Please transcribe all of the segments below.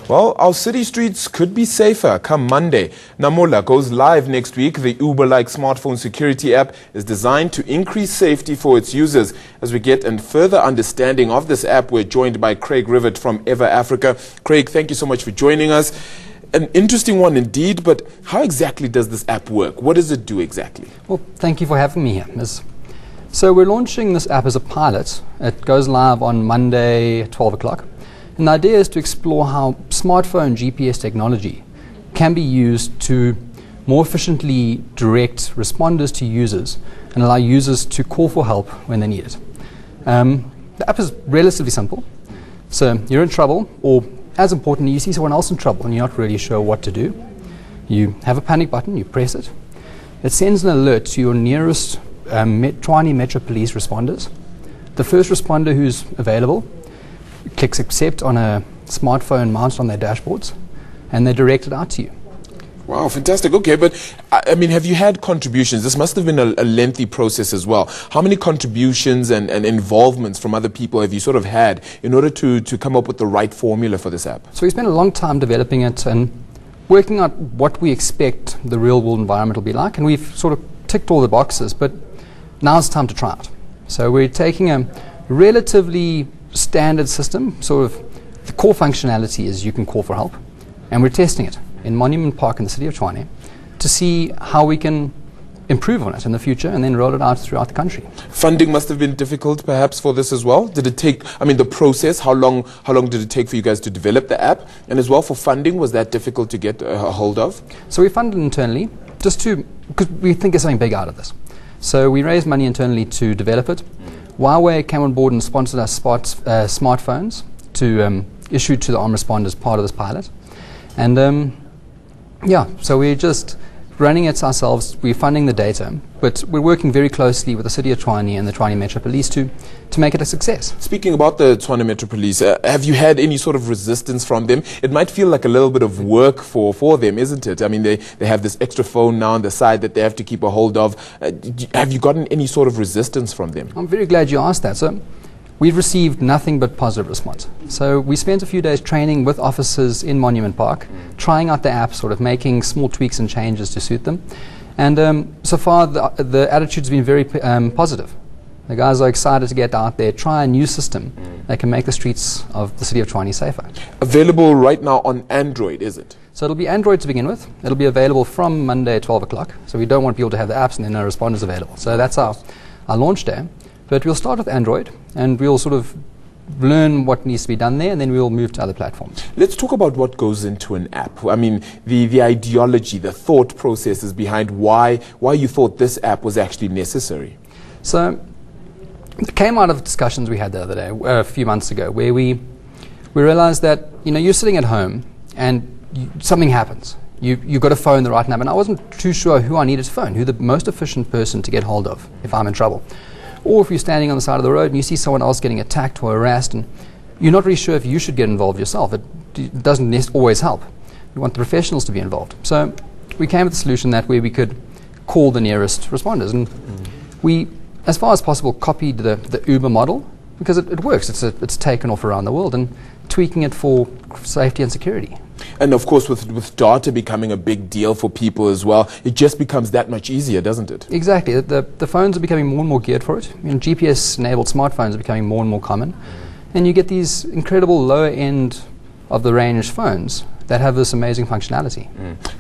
Well, our city streets could be safer come Monday. Namola goes live next week. The Uber-like smartphone security app is designed to increase safety for its users. As we get a further understanding of this app, we're joined by Craig Rivett from Ever Africa. Craig, thank you so much for joining us. An interesting one indeed, but how exactly does this app work? What does it do exactly? Well, thank you for having me here. So we're launching this app as a pilot. It goes live on Monday at 12 o'clock. And the idea is to explore how smartphone GPS technology can be used to more efficiently direct responders to users and allow users to call for help when they need it. The app is relatively simple. So you're in trouble, or as importantly, you see someone else in trouble and you're not really sure what to do. You have a panic button, you press it. It sends an alert to your nearest Tshwane Metro Police responders. The first responder who's available clicks accept on a smartphone mounted on their dashboards, and they direct it out to you. Wow, fantastic. Okay, but I mean, have you had contributions? This must have been a lengthy process as well. How many contributions and involvements from other people have you sort of had in order to come up with the right formula for this app? So we spent a long time developing it and working out what we expect the real world environment will be like, and we've sort of ticked all the boxes, but now it's time to try it. So we're taking a relatively standard system, sort of the core functionality is you can call for help, and we're testing it in Monument Park in the city of Tshwane to see how we can improve on it in the future and then roll it out throughout the country. Funding must have been difficult perhaps for this as well. Did it take, the process, how long did it take for you guys to develop the app? And as well for funding, was that difficult to get a hold of? So we funded internally because we think there's something big out of this. So we raised money internally to develop it. Huawei came on board and sponsored us smartphones to issue to the armed responders part of this pilot. And so we're just running it ourselves. We're funding the data, but we're working very closely with the city of Tshwane and the Tshwane Metro Police to make it a success. Speaking about the Tshwane Metro Police, have you had any sort of resistance from them? It might feel like a little bit of work for them, isn't it? I mean, they have this extra phone now on the side that they have to keep a hold of. Have you gotten any sort of resistance from them? I'm very glad you asked that. So we've received nothing but positive response. So we spent a few days training with officers in Monument Park, trying out the app, sort of making small tweaks and changes to suit them. And so far, the attitude's been very positive. The guys are excited to get out there, try a new system that can make the streets of the city of Tshwane safer. Available right now on Android, is it? So it'll be Android to begin with. It'll be available from Monday at 12 o'clock. So we don't want people to have the apps and then no responders available. So that's our launch day. But we'll start with Android, and we'll sort of learn what needs to be done there, and then we'll move to other platforms. Let's talk about what goes into an app. I mean, the ideology, the thought processes behind why you thought this app was actually necessary. So it came out of discussions we had the other day, a few months ago, where we realized that, you're sitting at home and something happens. You've got to phone the right number. And I wasn't too sure who I needed to phone, who the most efficient person to get hold of if I'm in trouble. Or if you're standing on the side of the road and you see someone else getting attacked or harassed and you're not really sure if you should get involved yourself. It doesn't always help. We want the professionals to be involved. So we came with a solution that way we could call the nearest responders. And we, as far as possible, copied the Uber model because it works. It's taken off around the world, and tweaking it for safety and security. And of course, with data becoming a big deal for people as well, it just becomes that much easier, doesn't it? Exactly. The phones are becoming more and more geared for it. GPS-enabled smartphones are becoming more and more common. And you get these incredible lower end of the range phones that have this amazing functionality.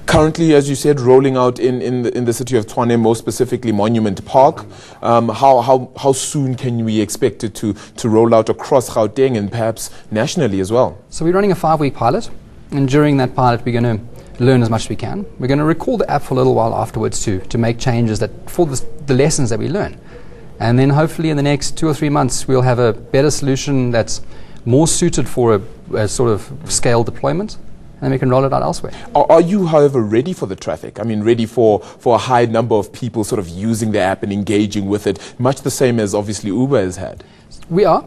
Currently, as you said, rolling out in the city of Tshwane, more specifically Monument Park. How soon can we expect it to roll out across Gauteng and perhaps nationally as well? So we're running a 5-week pilot. And during that pilot, we're going to learn as much as we can. We're going to recall the app for a little while afterwards to make changes for the lessons that we learn. And then hopefully in the next 2 or 3 months, we'll have a better solution that's more suited for a sort of scale deployment, and we can roll it out elsewhere. Are you, however, ready for the traffic? I mean, ready for a high number of people sort of using the app and engaging with it, much the same as obviously Uber has had? We are.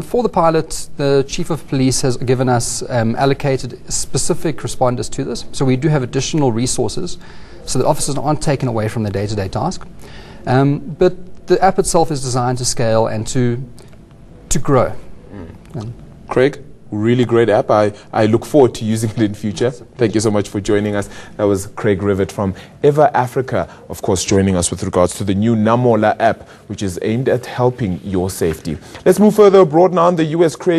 For the pilot, the Chief of Police has given us allocated specific responders to this. So we do have additional resources so that officers aren't taken away from their day-to-day task. But the app itself is designed to scale and to grow. Craig? really great app. I look forward to using it in future. Thank you so much for joining us. That was Craig Rivett from Ever Africa, of course, joining us with regards to the new Namola app, which is aimed at helping your safety. Let's move further abroad now. The U.S.